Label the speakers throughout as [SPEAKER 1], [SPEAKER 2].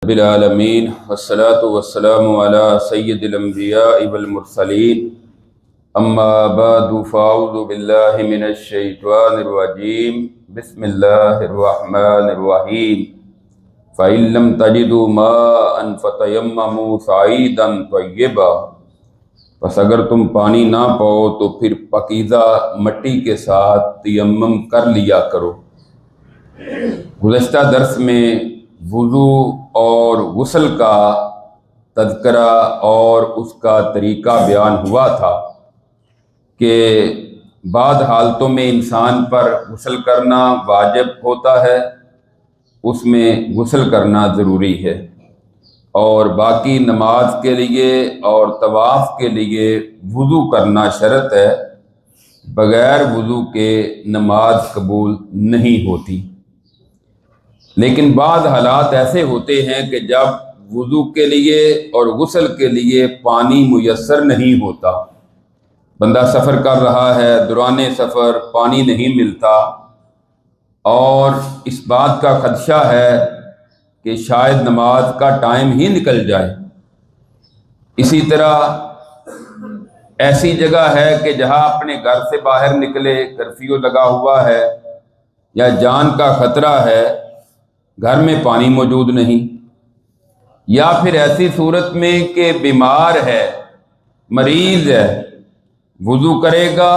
[SPEAKER 1] رب العالمین والصلاة والسلام علی سید الانبیاء والمرسلین اما بعد فاعوذ باللہ من الشیطان الرجیم بسم اللہ الرحمن الرحیم فَإِن لَّمْ تَجِدُوا مَاءً فَتَيَمَّمُوا صَعِيدًا طَيِّبًا، پس اگر تم پانی نہ پاؤ تو پھر پاکیزہ مٹی کے ساتھ تیمم کر لیا کرو۔ گزشتہ درس میں وضو اور غسل کا تذکرہ اور اس کا طریقہ بیان ہوا تھا کہ بعض حالتوں میں انسان پر غسل کرنا واجب ہوتا ہے، اس میں غسل کرنا ضروری ہے، اور باقی نماز کے لیے اور طواف کے لیے وضو کرنا شرط ہے، بغیر وضو کے نماز قبول نہیں ہوتی۔ لیکن بعض حالات ایسے ہوتے ہیں کہ جب وضو کے لیے اور غسل کے لیے پانی میسر نہیں ہوتا، بندہ سفر کر رہا ہے، دوران سفر پانی نہیں ملتا اور اس بات کا خدشہ ہے کہ شاید نماز کا ٹائم ہی نکل جائے۔ اسی طرح ایسی جگہ ہے کہ جہاں اپنے گھر سے باہر نکلے کرفیو لگا ہوا ہے یا جان کا خطرہ ہے، گھر میں پانی موجود نہیں، یا پھر ایسی صورت میں کہ بیمار ہے، مریض ہے، وضو کرے گا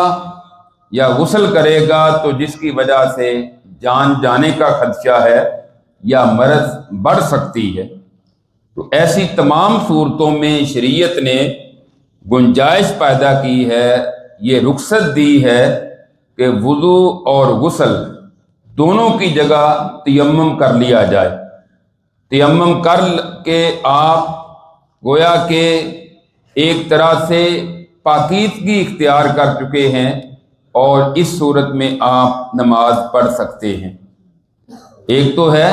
[SPEAKER 1] یا غسل کرے گا تو جس کی وجہ سے جان جانے کا خدشہ ہے یا مرض بڑھ سکتی ہے، تو ایسی تمام صورتوں میں شریعت نے گنجائش پیدا کی ہے، یہ رخصت دی ہے کہ وضو اور غسل دونوں کی جگہ تیمم کر لیا جائے۔ تیمم کر کے آپ گویا کہ ایک طرح سے پاکیزگی اختیار کر چکے ہیں اور اس صورت میں آپ نماز پڑھ سکتے ہیں۔ ایک تو ہے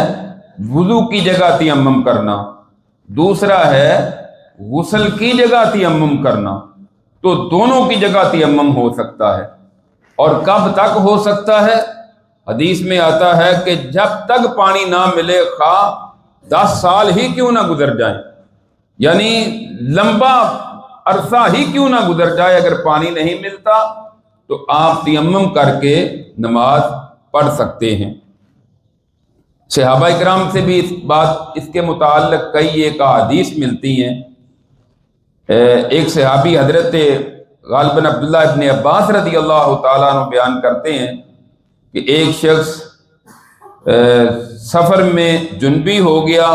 [SPEAKER 1] وضو کی جگہ تیمم کرنا، دوسرا ہے غسل کی جگہ تیمم کرنا، تو دونوں کی جگہ تیمم ہو سکتا ہے۔ اور کب تک ہو سکتا ہے؟ حدیث میں آتا ہے کہ جب تک پانی نہ ملے، خواہ 10 سال ہی کیوں نہ گزر جائیں، یعنی لمبا عرصہ ہی کیوں نہ گزر جائے، اگر پانی نہیں ملتا تو آپ تیمم کر کے نماز پڑھ سکتے ہیں۔ صحابہ اکرام سے بھی اس کے متعلق کئی ایک احادیث ملتی ہیں۔ ایک صحابی حضرت غالباً عبداللہ ابن عباس رضی اللہ تعالیٰ عنہ بیان کرتے ہیں کہ ایک شخص سفر میں جنبی ہو گیا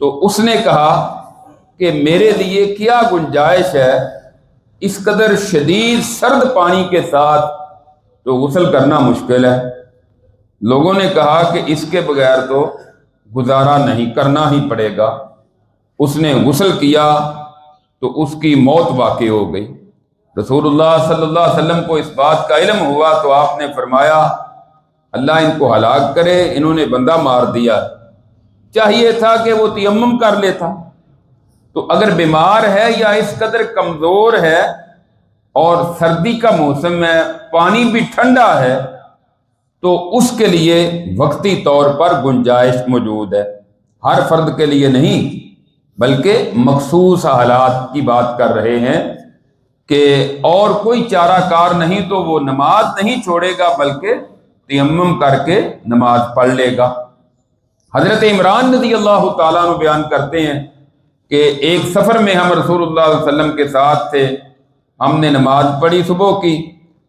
[SPEAKER 1] تو اس نے کہا کہ میرے لیے کیا گنجائش ہے، اس قدر شدید سرد پانی کے ساتھ تو غسل کرنا مشکل ہے۔ لوگوں نے کہا کہ اس کے بغیر تو گزارا نہیں، کرنا ہی پڑے گا۔ اس نے غسل کیا تو اس کی موت واقع ہو گئی۔ رسول اللہ صلی اللہ علیہ وسلم کو اس بات کا علم ہوا تو آپ نے فرمایا اللہ ان کو ہلاک کرے، انہوں نے بندہ مار دیا، چاہیے تھا کہ وہ تیمم کر لیتا۔ تو اگر بیمار ہے یا اس قدر کمزور ہے اور سردی کا موسم ہے، پانی بھی ٹھنڈا ہے، تو اس کے لیے وقتی طور پر گنجائش موجود ہے، ہر فرد کے لیے نہیں بلکہ مخصوص حالات کی بات کر رہے ہیں کہ اور کوئی چارہ کار نہیں تو وہ نماز نہیں چھوڑے گا بلکہ تیمم کر کے نماز پڑھ لے گا۔ حضرت عمران رضی اللہ تعالیٰ عنہ بیان کرتے ہیں کہ ایک سفر میں ہم رسول اللہ صلی اللہ علیہ وسلم کے ساتھ تھے، ہم نے نماز پڑھی صبح کی،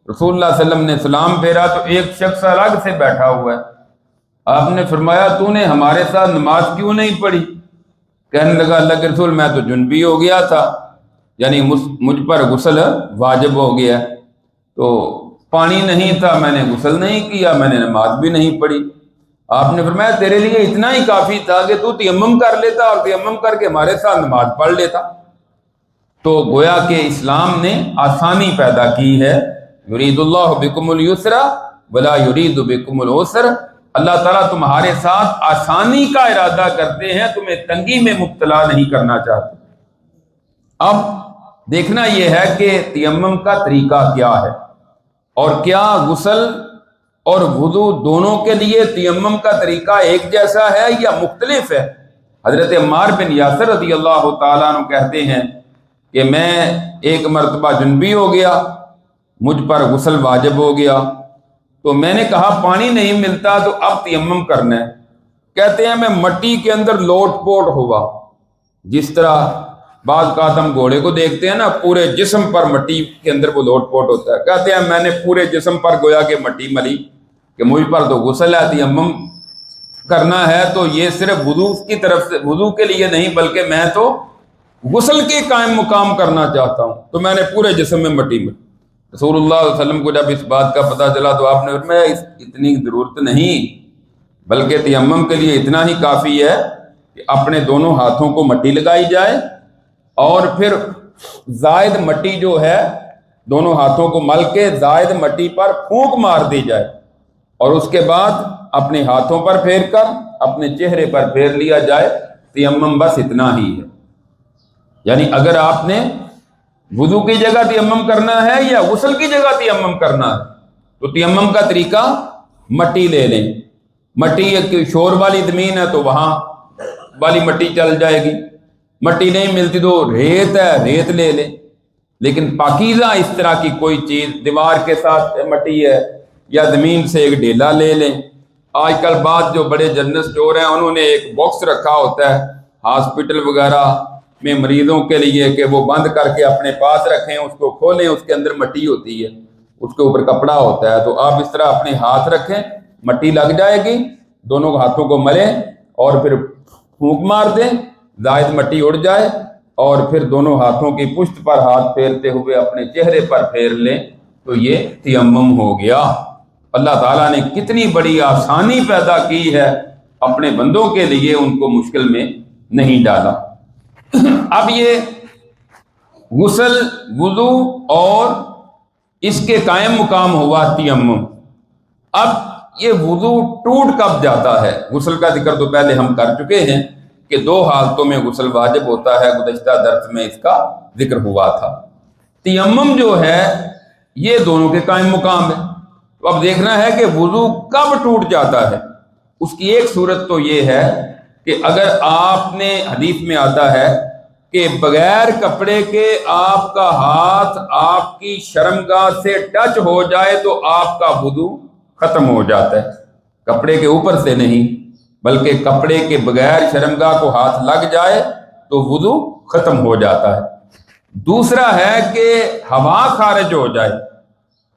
[SPEAKER 1] رسول اللہ صلی اللہ علیہ وسلم نے سلام پھیرا تو ایک شخص الگ سے بیٹھا ہوا ہے۔ آپ نے فرمایا تو نے ہمارے ساتھ نماز کیوں نہیں پڑھی؟ کہنے لگا اللہ کے رسول میں تو جنبی ہو گیا تھا، یعنی مجھ پر غسل واجب ہو گیا، تو پانی نہیں تھا، میں نے غسل نہیں کیا، میں نے نماز بھی نہیں پڑھی۔ آپ نے فرمایا تیرے لیے اتنا ہی کافی تھا کہ تو تیمم کر لیتا اور تیمم کر کے ہمارے ساتھ نماز پڑھ لیتا۔ تو گویا کہ اسلام نے آسانی پیدا کی ہے، یرید اللہ بکم اليسر ولا یرید بکم العسر، اللہ تعالیٰ تمہارے ساتھ آسانی کا ارادہ کرتے ہیں، تمہیں تنگی میں مبتلا نہیں کرنا چاہتے۔ اب دیکھنا یہ ہے کہ تیمم کا طریقہ کیا ہے، اور کیا غسل اور وضو دونوں کے لیے تیمم کا طریقہ ایک جیسا ہے یا مختلف ہے؟ حضرت عمار بن یاسر رضی اللہ تعالیٰ عنہ کہتے ہیں کہ میں ایک مرتبہ جنبی ہو گیا، مجھ پر غسل واجب ہو گیا، تو میں نے کہا پانی نہیں ملتا تو اب تیمم کرنا ہے۔ کہتے ہیں میں مٹی کے اندر لوٹ پوٹ ہوا، جس طرح بعض اوقات ہم گھوڑے کو دیکھتے ہیں نا پورے جسم پر مٹی کے اندر وہ لوٹ پوٹ ہوتا ہے، کہتے ہیں میں نے پورے جسم پر گویا کہ مٹی ملی کہ مجھ پر تو غسل ہے، تیمم کرنا ہے، تو یہ صرف وضو کی طرف سے، وضو کے لیے نہیں بلکہ میں تو غسل کے قائم مقام کرنا چاہتا ہوں، تو میں نے پورے جسم میں مٹی ملی۔ رسول اللہ صلی اللہ علیہ وسلم کو جب اس بات کا پتہ چلا تو آپ نے فرمایا اتنی ضرورت نہیں، بلکہ تیمم کے لیے اتنا ہی کافی ہے کہ اپنے دونوں ہاتھوں کو مٹی لگائی جائے اور پھر زائد مٹی جو ہے دونوں ہاتھوں کو مل کے زائد مٹی پر پھونک مار دی جائے، اور اس کے بعد اپنے ہاتھوں پر پھیر کر اپنے چہرے پر پھیر لیا جائے۔ تیمم بس اتنا ہی ہے، یعنی اگر آپ نے وضو کی جگہ تیمم کرنا ہے یا غسل کی جگہ تیمم کرنا ہے تو تیمم کا طریقہ مٹی لے لیں۔ مٹی ایک شور والی زمین ہے تو وہاں والی مٹی چل جائے گی، مٹی نہیں ملتی تو ریت ہے، ریت لے لیں، لیکن پاکیزہ اس طرح کی کوئی چیز، دیوار کے ساتھ مٹی ہے یا زمین سے ایک ڈھیلا لے لیں۔ آج کل بعض جو بڑے جنرل اسٹور ہیں انہوں نے ایک باکس رکھا ہوتا ہے ہاسپٹل وغیرہ میں مریضوں کے لیے کہ وہ بند کر کے اپنے پاس رکھیں، اس کو کھولیں، اس کے اندر مٹی ہوتی ہے، اس کے اوپر کپڑا ہوتا ہے، تو آپ اس طرح اپنے ہاتھ رکھیں، مٹی لگ جائے گی، دونوں ہاتھوں کو ملیں اور پھر پھونک مار دیں، زائد مٹی اڑ جائے، اور پھر دونوں ہاتھوں کی پشت پر ہاتھ پھیرتے ہوئے اپنے چہرے پر پھیر لیں، تو یہ تیمم ہو گیا۔ اللہ تعالیٰ نے کتنی بڑی آسانی پیدا کی ہے اپنے بندوں کے لیے، ان کو مشکل میں نہیں ڈالا۔ اب یہ غسل، وضو اور اس کے قائم مقام ہوا تیمم۔ اب یہ وضو ٹوٹ کب جاتا ہے؟ غسل کا ذکر تو پہلے ہم کر چکے ہیں کہ دو حالتوں میں غسل واجب ہوتا ہے، گزشتہ درس میں اس کا ذکر ہوا تھا۔ تیمم جو ہے یہ دونوں کے قائم مقام ہے۔ تو اب دیکھنا ہے کہ وضو کب ٹوٹ جاتا ہے۔ اس کی ایک صورت تو یہ ہے کہ اگر آپ نے، حدیث میں آتا ہے کہ بغیر کپڑے کے آپ کا ہاتھ آپ کی شرمگاہ سے ٹچ ہو جائے تو آپ کا وضو ختم ہو جاتا ہے، کپڑے کے اوپر سے نہیں بلکہ کپڑے کے بغیر شرمگاہ کو ہاتھ لگ جائے تو وضو ختم ہو جاتا ہے۔ دوسرا ہے کہ ہوا خارج ہو جائے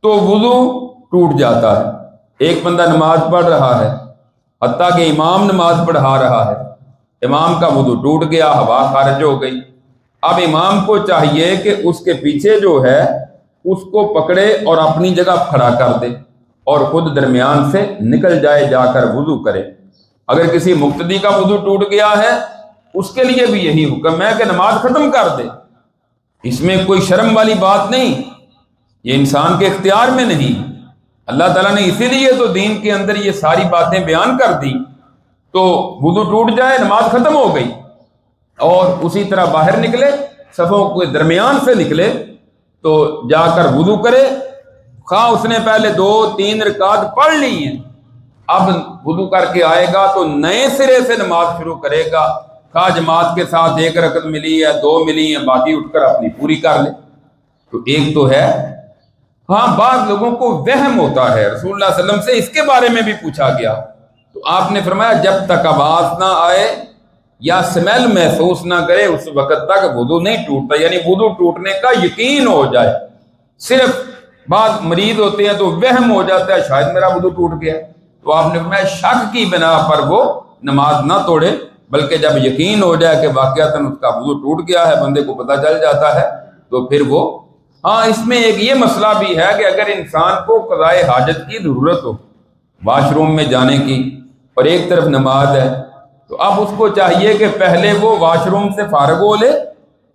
[SPEAKER 1] تو وضو ٹوٹ جاتا ہے۔ ایک بندہ نماز پڑھ رہا ہے، حتیٰ کہ امام نماز پڑھا رہا ہے، امام کا وضو ٹوٹ گیا، ہوا خارج ہو گئی، اب امام کو چاہیے کہ اس کے پیچھے جو ہے اس کو پکڑے اور اپنی جگہ کھڑا کر دے اور خود درمیان سے نکل جائے، جا کر وضو کرے۔ اگر کسی مقتدی کا وضو ٹوٹ گیا ہے اس کے لیے بھی یہی حکم ہے کہ نماز ختم کر دے، اس میں کوئی شرم والی بات نہیں، یہ انسان کے اختیار میں نہیں۔ اللہ تعالیٰ نے اسی لیے تو دین کے اندر یہ ساری باتیں بیان کر دی۔ تو وضو ٹوٹ جائے، نماز ختم ہو گئی، اور اسی طرح باہر نکلے، صفوں کے درمیان سے نکلے تو جا کر وضو کرے، خواہ اس نے پہلے 2-3 رکعت پڑھ لی ہیں، اب وضو کر کے آئے گا تو نئے سرے سے نماز شروع کرے گا، خواہ جماعت کے ساتھ 1 رکعت ملی ہے، 2 ملی ہیں، باقی اٹھ کر اپنی پوری کر لے۔ تو ایک تو ہے، ہاں بعض لوگوں کو وہم ہوتا ہے، رسول اللہ صلی اللہ علیہ وسلم سے اس کے بارے میں بھی پوچھا گیا تو آپ نے فرمایا جب تک آواز نہ آئے یا سمیل محسوس نہ کرے اس وقت تک وضو نہیں ٹوٹتا، یعنی وضو ٹوٹنے کا یقین ہو جائے۔ صرف بعض مریض ہوتے ہیں تو وہم ہو جاتا ہے شاید میرا وضو ٹوٹ گیا، تو آپ نے فرمایا شک کی بنا پر وہ نماز نہ توڑے، بلکہ جب یقین ہو جائے کہ واقعتاً اس کا وضو ٹوٹ گیا ہے، بندے کو پتہ چل جاتا ہے، تو پھر وہ، ہاں اس میں ایک یہ مسئلہ بھی ہے کہ اگر انسان کو قضائے حاجت کی ضرورت ہو، واش روم میں جانے کی، اور ایک طرف نماز ہے، تو اب اس کو چاہیے کہ پہلے وہ واش روم سے فارغ ہو لے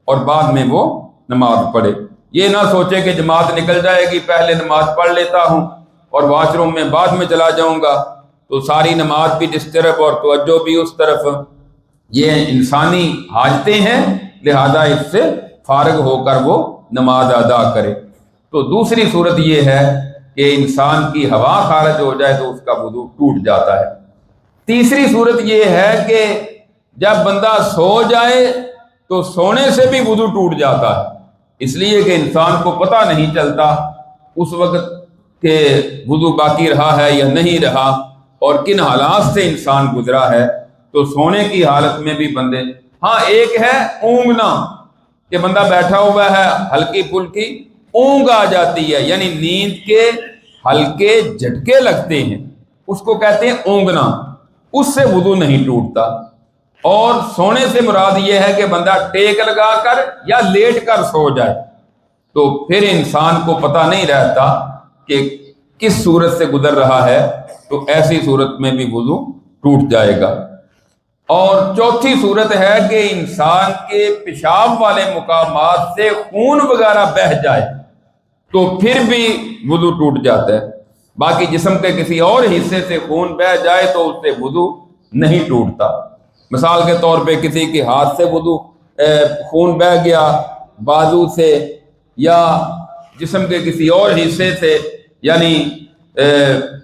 [SPEAKER 1] اور بعد میں وہ نماز پڑھے۔ یہ نہ سوچے کہ جماعت نکل جائے گی، پہلے نماز پڑھ لیتا ہوں اور واش روم میں بعد میں چلا جاؤں گا، تو ساری نماز بھی ڈسٹرب اور توجہ بھی اس طرف۔ یہ انسانی حاجتیں ہیں، لہذا اس سے فارغ ہو کر وہ نماز ادا کرے۔ تو دوسری صورت یہ ہے کہ انسان کی ہوا خارج ہو جائے تو اس کا وضو ٹوٹ جاتا ہے۔ تیسری صورت یہ ہے کہ جب بندہ سو جائے تو سونے سے بھی وضو ٹوٹ جاتا ہے، اس لیے کہ انسان کو پتہ نہیں چلتا اس وقت کہ وضو باقی رہا ہے یا نہیں رہا اور کن حالات سے انسان گزرا ہے۔ تو سونے کی حالت میں بھی بندے، ہاں ایک ہے اونگنا، کہ بندہ بیٹھا ہوا ہے ہلکی پھلکی اونگ آ جاتی ہے، یعنی نیند کے ہلکے جھٹکے لگتے ہیں، اس کو کہتے ہیں اونگنا، اس سے وضو نہیں ٹوٹتا۔ اور سونے سے مراد یہ ہے کہ بندہ ٹیک لگا کر یا لیٹ کر سو جائے، تو پھر انسان کو پتہ نہیں رہتا کہ کس صورت سے گزر رہا ہے، تو ایسی صورت میں بھی وضو ٹوٹ جائے گا۔ اور چوتھی صورت ہے کہ انسان کے پیشاب والے مقامات سے خون وغیرہ بہہ جائے تو پھر بھی وضو ٹوٹ جاتا ہے۔ باقی جسم کے کسی اور حصے سے خون بہہ جائے تو اس سے وضو نہیں ٹوٹتا۔ مثال کے طور پہ کسی کے ہاتھ سے وضو خون بہہ گیا، بازو سے یا جسم کے کسی اور حصے سے، یعنی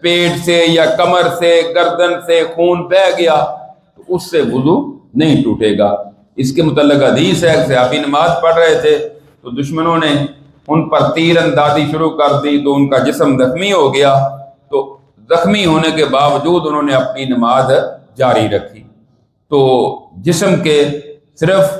[SPEAKER 1] پیٹ سے یا کمر سے گردن سے خون بہہ گیا تو اس سے وضو نہیں ٹوٹے گا۔ اس کے متعلق حدیث ہے، صحابی نماز پڑھ رہے تھے تو دشمنوں نے ان پر تیر اندازی شروع کر دی تو ان کا جسم زخمی ہو گیا، تو زخمی ہونے کے باوجود انہوں نے اپنی نماز جاری رکھی۔ تو جسم کے صرف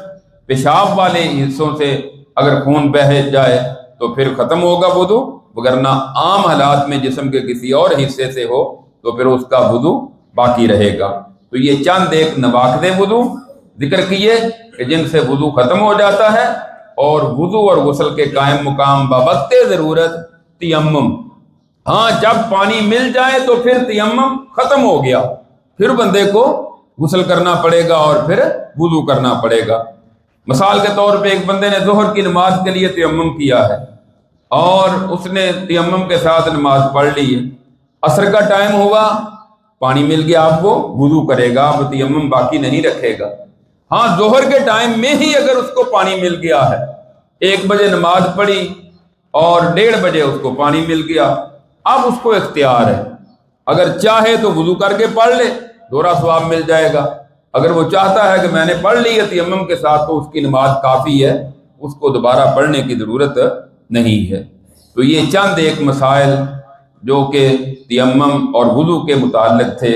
[SPEAKER 1] پیشاب والے حصوں سے اگر خون بہہ جائے تو پھر ختم ہوگا وضو، وگرنہ عام حالات میں جسم کے کسی اور حصے سے ہو تو پھر اس کا وضو باقی رہے گا۔ تو یہ چند ایک نواقض وضو ذکر کیے کہ جن سے وضو ختم ہو جاتا ہے، اور وضو اور غسل کے قائم مقام بوقت ضرورت تیمم۔ ہاں جب پانی مل جائے تو پھر تیمم ختم ہو گیا، پھر بندے کو غسل کرنا پڑے گا اور پھر وضو کرنا پڑے گا۔ مثال کے طور پہ ایک بندے نے ظہر کی نماز کے لیے تیمم کیا ہے اور اس نے تیمم کے ساتھ نماز پڑھ لی ہے، عصر کا ٹائم ہوا، پانی مل گیا، اب وہ وضو کرے گا، اب تیمم باقی نہیں رکھے گا۔ ہاں ظہر کے ٹائم میں ہی اگر اس کو پانی مل گیا ہے، 1 بجے نماز پڑھی اور 1:30 بجے اس کو پانی مل گیا، اب اس کو اختیار ہے، اگر چاہے تو وضو کر کے پڑھ لے، دوہرا ثواب مل جائے گا۔ اگر وہ چاہتا ہے کہ میں نے پڑھ لی ہے تیمم کے ساتھ تو اس کی نماز کافی ہے، اس کو دوبارہ پڑھنے کی ضرورت نہیں ہے۔ تو یہ چند ایک مسائل جو کہ تیمم اور وضو کے متعلق تھے،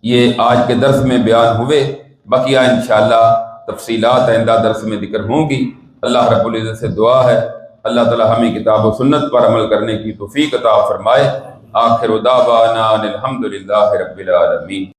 [SPEAKER 1] یہ آج کے درس میں بیان ہوئے، بقیہ انشاءاللہ تفصیلات آئندہ درس میں ذکر ہوں گی۔ اللہ رب العزت سے دعا ہے اللہ تعالی ہمیں کتاب و سنت پر عمل کرنے کی توفیق عطا فرمائے۔ آخر دعوانا الحمدللہ رب العالمین۔